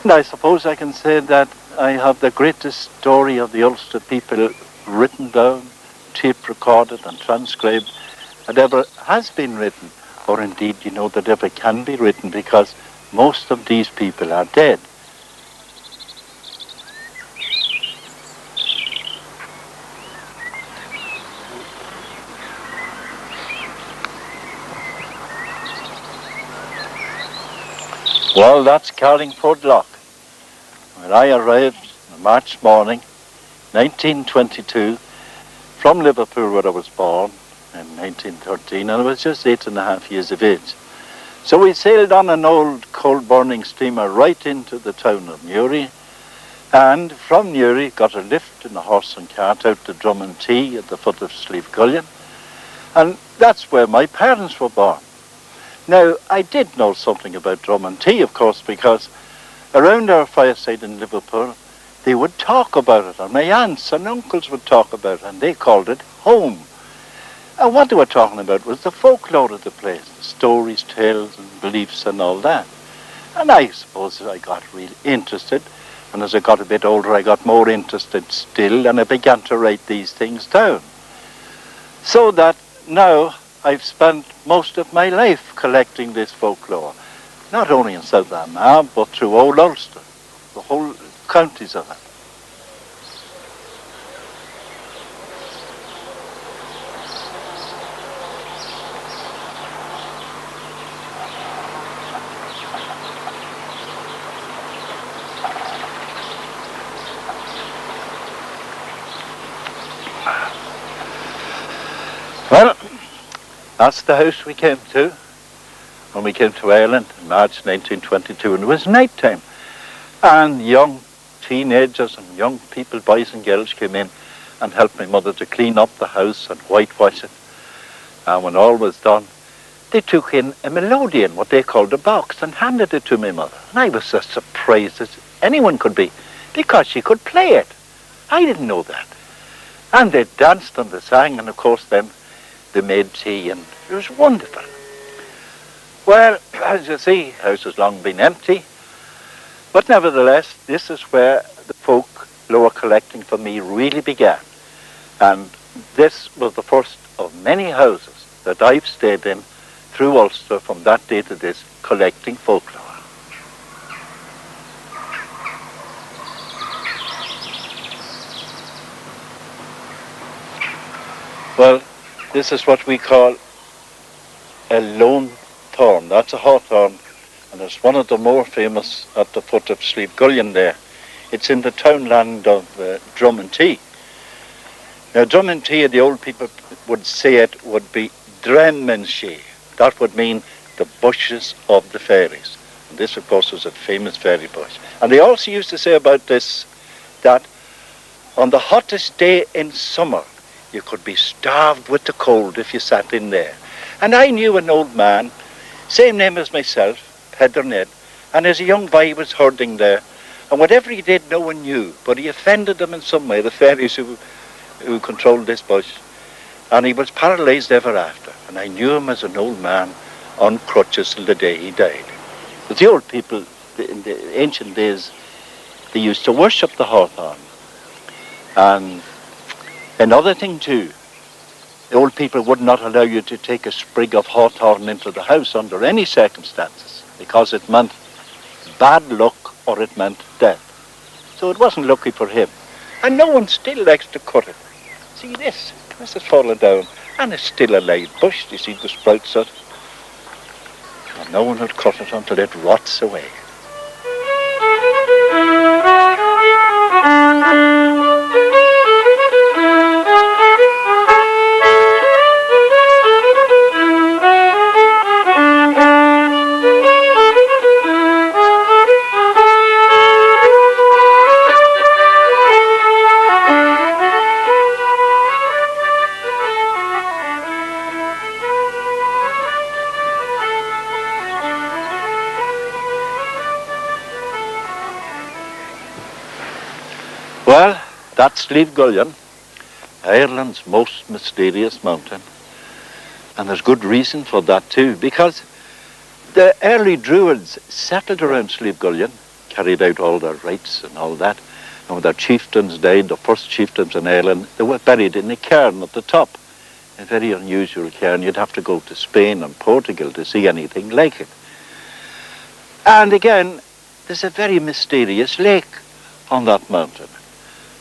And I suppose I can say that I have the greatest story of the Ulster people written down, tape recorded and transcribed that ever has been written, or indeed, that ever can be written, because most of these people are dead. Well, that's Carlingford Lough, where I arrived on March morning, 1922, from Liverpool, where I was born in 1913, and I was just 8.5 years of age. So we sailed on an old coal-burning steamer right into the town of Newry, and from Newry got a lift in a horse and cart out to Dromintee at the foot of Slieve Gullion, and that's where my parents were born. Now, I did know something about Dromintee, of course, because around our fireside in Liverpool, they would talk about it, and my aunts and uncles would talk about it, and they called it home. And what they were talking about was the folklore of the place, the stories, tales, and beliefs, and all that. And I suppose I got really interested, and as I got a bit older, I got more interested still, and I began to write these things down. So that now I've spent most of my life collecting this folklore, not only in South Armagh, but through old Ulster, the whole counties of it. Well, that's the house we came to when we came to Ireland in March 1922, and it was night time. And young teenagers and young people, boys and girls, came in and helped my mother to clean up the house and whitewash it. And when all was done, they took in a melodeon, what they called a box, and handed it to my mother. And I was as surprised as anyone could be, because she could play it. I didn't know that. And they danced and they sang, and of course then they made tea, and it was wonderful. Well, as you see, the house has long been empty, but nevertheless, this is where the folklore collecting for me really began. And this was the first of many houses that I've stayed in through Ulster from that day to this, collecting folklore. Well, this is what we call a lone thorn. That's a hawthorn, and it's one of the more famous at the foot of Slieve Gullion there. It's in the townland of Dromintee. Now, Dromintee, the old people would say it would be Dromintee. That would mean the bushes of the fairies. And this, of course, was a famous fairy bush. And they also used to say about this that on the hottest day in summer, you could be starved with the cold if you sat in there. And I knew an old man, same name as myself, Pedder Ned, and as a young boy he was herding there. And whatever he did, no one knew, but he offended them in some way, the fairies who controlled this bush. And he was paralysed ever after. And I knew him as an old man on crutches till the day he died. But the old people, in the ancient days, they used to worship the hawthorn. And another thing too, the old people would not allow you to take a sprig of hawthorn into the house under any circumstances, because it meant bad luck or it meant death. So it wasn't lucky for him. And no one still likes to cut it. See this has fallen down, and it's still a live bush. You see the sprouts of it. And no one would cut it until it rots away. Well, that's Slieve Gullion, Ireland's most mysterious mountain. And there's good reason for that too, because the early Druids settled around Slieve Gullion, carried out all their rites and all that. And when their chieftains died, the first chieftains in Ireland, they were buried in a cairn at the top. A very unusual cairn. You'd have to go to Spain and Portugal to see anything like it. And again, there's a very mysterious lake on that mountain,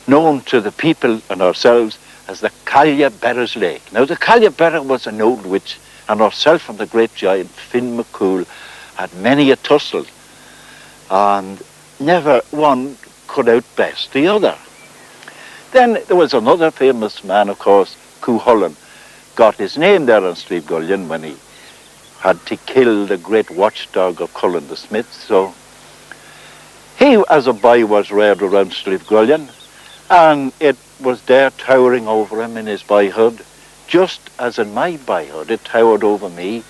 known to the people and ourselves as the Calia Lake. Now, the Calia was an old witch, and herself and the great giant Finn McCool had many a tussle, and never one could outbest the other. Then there was another famous man, of course, Cuchulainn, got his name there on Slieve Gullion when he had to kill the great watchdog of Cullen the Smith. So he, as a boy, was reared around Slieve Gullion, and it was there towering over him in his boyhood, just as in my boyhood it towered over me,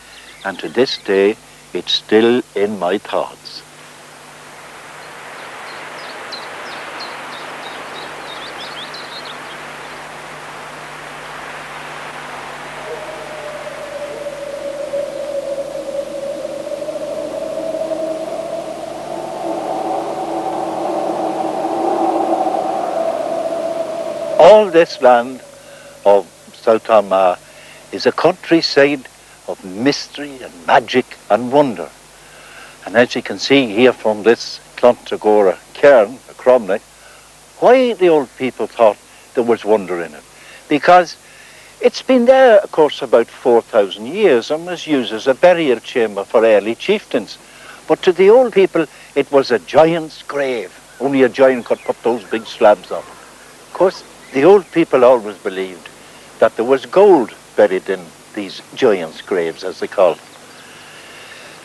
and to this day it's still in my thoughts. All this land of South Armagh is a countryside of mystery and magic and wonder. And as you can see here from this Clontagora cairn, a cromlech, why the old people thought there was wonder in it. Because it's been there, of course, about 4,000 years and was used as a burial chamber for early chieftains. But to the old people, it was a giant's grave. Only a giant could put those big slabs on. Of course, the old people always believed that there was gold buried in these giants' graves, as they called them.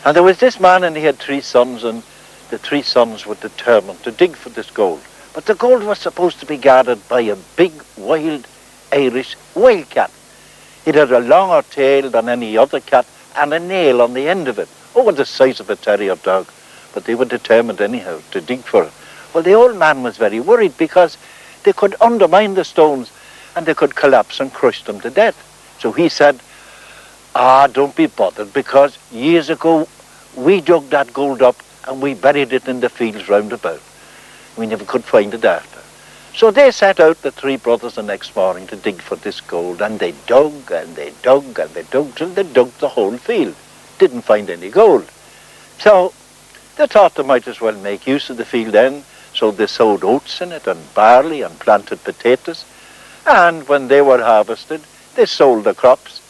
And there was this man, and he had 3 sons, and the 3 sons were determined to dig for this gold. But the gold was supposed to be gathered by a big, wild Irish wildcat. It had a longer tail than any other cat and a nail on the end of it, over the size of a terrier dog. But they were determined anyhow to dig for it. Well, the old man was very worried because they could undermine the stones and they could collapse and crush them to death. So he said, don't be bothered, because years ago we dug that gold up and we buried it in the fields round about. We never could find it after. So they set out, the 3 brothers, the next morning to dig for this gold, and they dug and they dug and they dug till they dug the whole field. Didn't find any gold. So they thought they might as well make use of the field then. So they sowed oats in it and barley and planted potatoes. And when they were harvested, they sold the crops.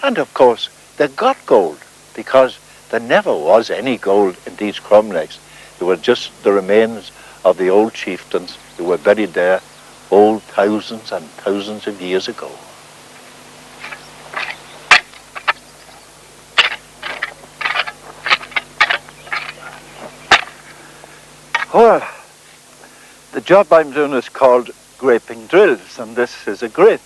And of course, they got gold, because there never was any gold in these cromlechs. They were just the remains of the old chieftains who were buried there old thousands and thousands of years ago. Well, the job I'm doing is called graping drills, and this is a grape.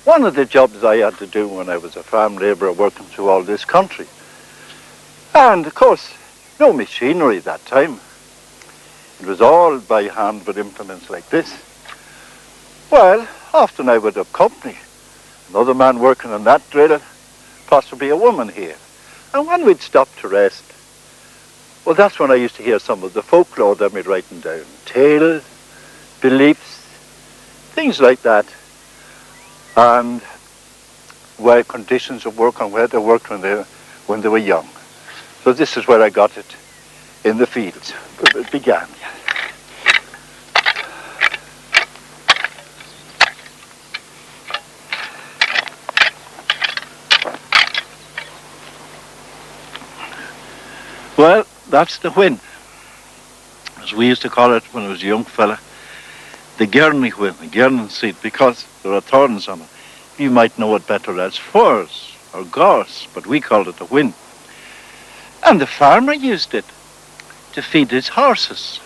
One of the jobs I had to do when I was a farm labourer working through all this country. And of course, no machinery that time. It was all by hand with implements like this. Well, often I would have company. Another man working on that drill, possibly a woman here. And when we'd stop to rest, well, that's when I used to hear some of the folklore that we'd written down. Tales, beliefs, things like that. And where conditions of work and where they worked when they were young. So this is where I got it, in the fields. It began. Well, that's the whin, as we used to call it when I was a young fella. The Gurney whin, the Gurning seat, because there are thorns on it. You might know it better as furze or gorse, but we called it a whin. And the farmer used it to feed his horses.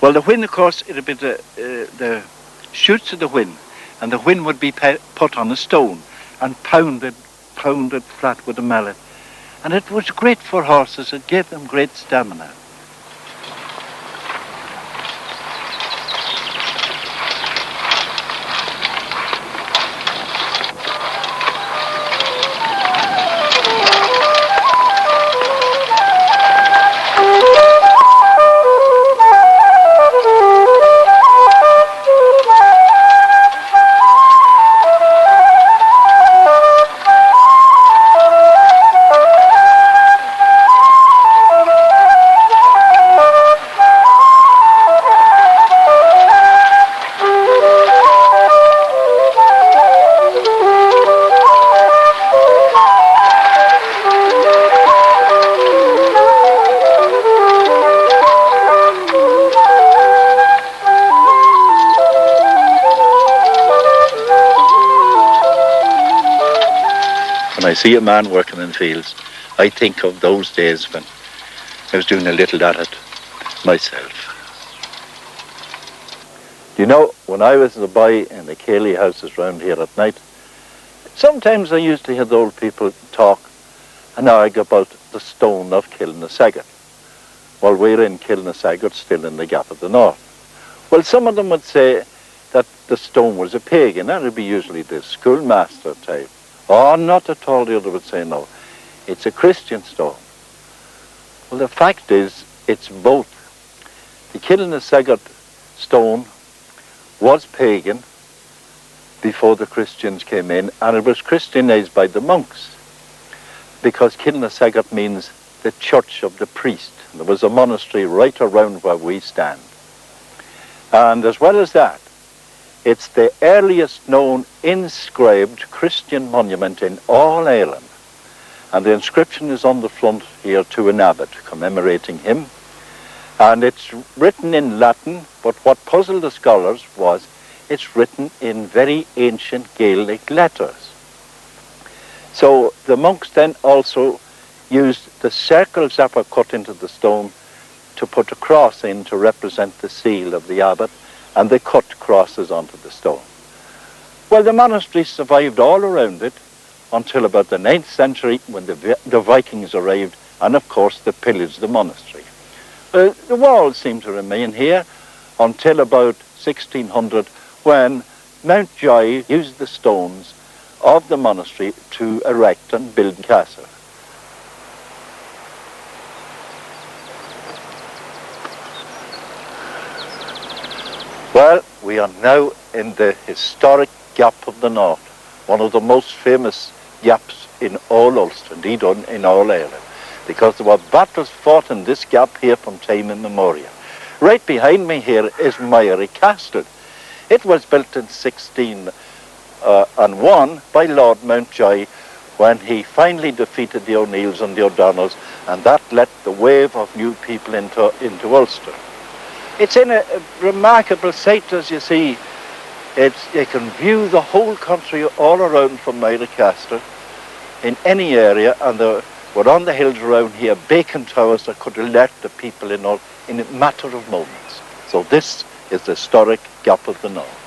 Well, the whin, of course, it would be the shoots of the whin, and the whin would be put on a stone and pounded flat with a mallet. And it was great for horses. It gave them great stamina. see a man working in fields, I think of those days when I was doing a little at it myself. You know, when I was a boy in the Cayley houses round here at night, sometimes I used to hear the old people talk and argue about the stone of Kilnasaggart. Well, we're in Kilnasaggart, still in the Gap of the North. Well, some of them would say that the stone was a pagan. That would be usually the schoolmaster type. Oh, not at all, the other would say no. It's a Christian stone. Well, the fact is, it's both. The Kilnasaggart stone was pagan before the Christians came in, and it was Christianized by the monks, because Kilnasaggart means the church of the priest. There was a monastery right around where we stand. And as well as that, it's the earliest known inscribed Christian monument in all Ireland. And the inscription is on the front here to an abbot commemorating him. And it's written in Latin, but what puzzled the scholars was it's written in very ancient Gaelic letters. So the monks then also used the circles that were cut into the stone to put a cross in to represent the seal of the abbot, and they cut crosses onto the stone. Well, the monastery survived all around it until about the 9th century when the Vikings arrived, and of course they pillaged the monastery. The walls seem to remain here until about 1600, when Mountjoy used the stones of the monastery to erect and build a castle. Well, we are now in the historic Gap of the North, one of the most famous gaps in all Ulster, indeed in all Ireland, because there were battles fought in this gap here from time immemorial. Right behind me here is Myery Castle. It was built in 1601 by Lord Mountjoy when he finally defeated the O'Neills and the O'Donnells, and that let the wave of new people into Ulster. It's in a remarkable site, as you see. You can view the whole country all around from Myery Castle in any area, and there were on the hills around here bacon towers that could alert the people in a matter of moments. So this is the historic Gap of the North.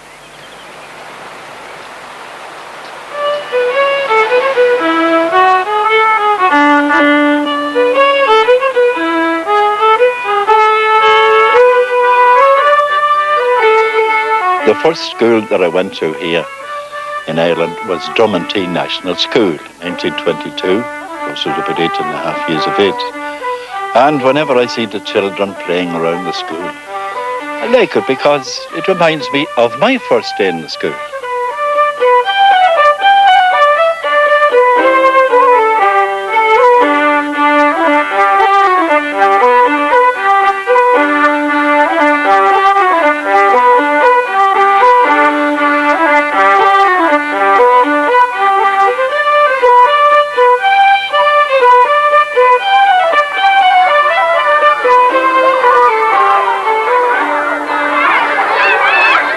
The first school that I went to here in Ireland was Dromintee National School, 1922. I was about 8.5 years of age. And whenever I see the children playing around the school, I like it because it reminds me of my first day in the school.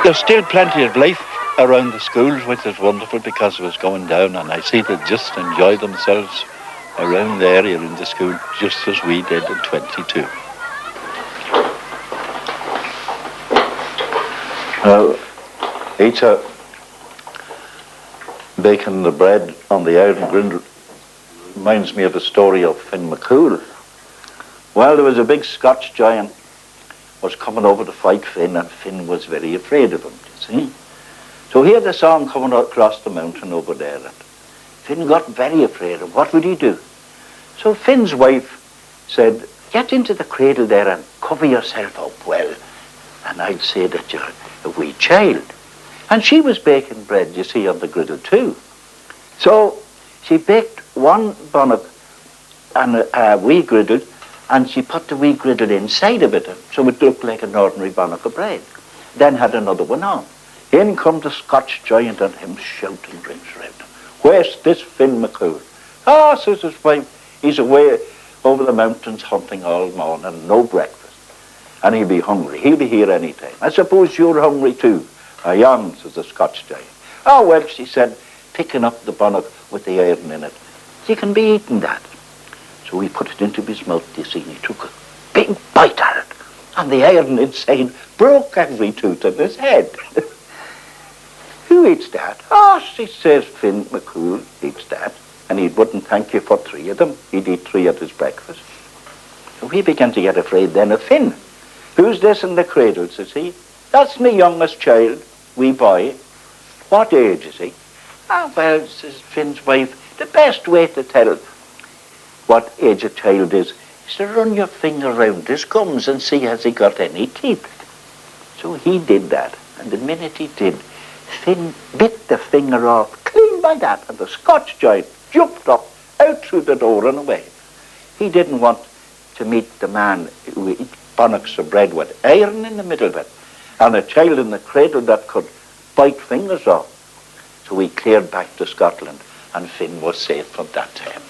There's still plenty of life around the schools, which is wonderful because it was going down, and I see they just enjoy themselves around the area in the school just as we did in 22. Eater baking the bread on the iron griddle reminds me of a story of Finn McCool. Well, there was a big Scotch giant was coming over to fight Finn, and Finn was very afraid of him, you see. So he had a song coming across the mountain over there, and Finn got very afraid, and what would he do? So Finn's wife said, get into the cradle there and cover yourself up well, and I'd say that you're a wee child. And she was baking bread, you see, on the griddle too. So she baked one bannock and a wee griddle, and she put the wee griddle inside of it, so it looked like an ordinary bannock of bread. Then had another one on. In come the Scotch giant and him shouting drinks around him. Where's this Finn McCool? Ah, says his wife, he's away over the mountains hunting all morning, no breakfast. And he'll be hungry. He'll be here any time. I suppose you're hungry too. I am, says the Scotch giant. Oh, well, she said, picking up the bannock with the iron in it. you can be eating that. So we put it into his mouth, you see, and he took a big bite at it. And the iron inside broke every tooth in his head. Who eats that? Oh, she says, Finn McCool eats that. And he wouldn't thank you for 3 of them. He'd eat 3 at his breakfast. So we began to get afraid then of Finn. Who's this in the cradle, says he? That's my youngest child, wee boy. What age is he? Ah, well, says Finn's wife, the best way to tell what age a child is to run your finger round his gums and see has he got any teeth. So he did that, and the minute he did, Finn bit the finger off clean by that, and the Scotch giant jumped up, out through the door and away. He didn't want to meet the man who eat bonnocks of bread with iron in the middle of it, and a child in the cradle that could bite fingers off. So we cleared back to Scotland, and Finn was safe from that time.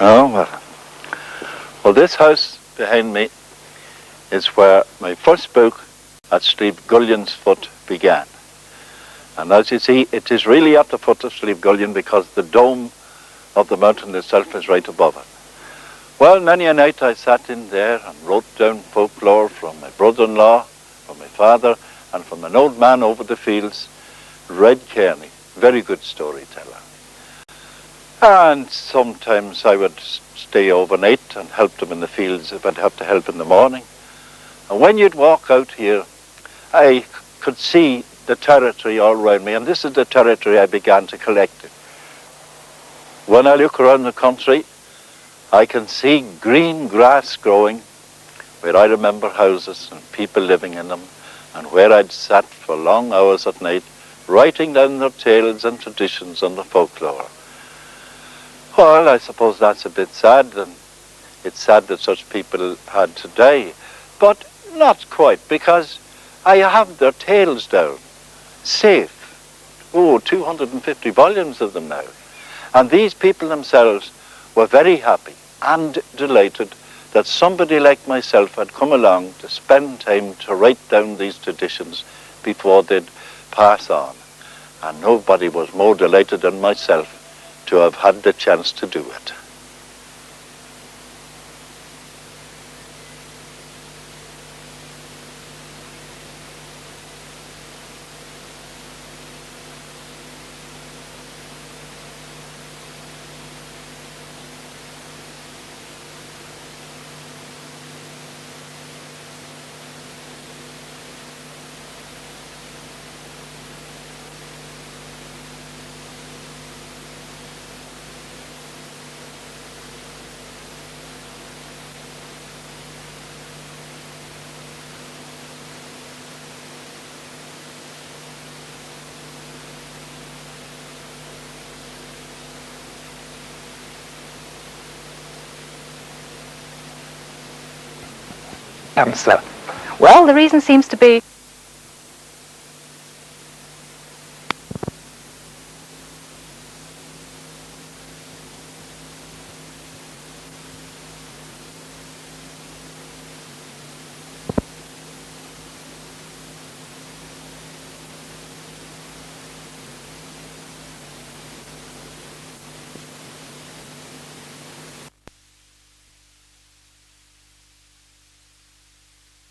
Oh, well, this house behind me is where my first book at Slieve Gullion's foot began. And as you see, it is really at the foot of Slieve Gullion because the dome of the mountain itself is right above it. Well, many a night I sat in there and wrote down folklore from my brother-in-law, from my father, and from an old man over the fields, Red Kearney, very good storyteller. And sometimes I would stay overnight and help them in the fields if I'd have to help in the morning. And when you'd walk out here, I could see the territory all around me, and this is the territory I began to collect it. When I look around the country, I can see green grass growing where I remember houses and people living in them, and where I'd sat for long hours at night writing down their tales and traditions and the folklore. Well, I suppose that's a bit sad, and it's sad that such people had to die, but not quite, because I have their tales down, safe. Oh, 250 volumes of them now. And these people themselves were very happy and delighted that somebody like myself had come along to spend time to write down these traditions before they'd pass on. And nobody was more delighted than myself to have had the chance to do it. Slow. Well, the reason seems to be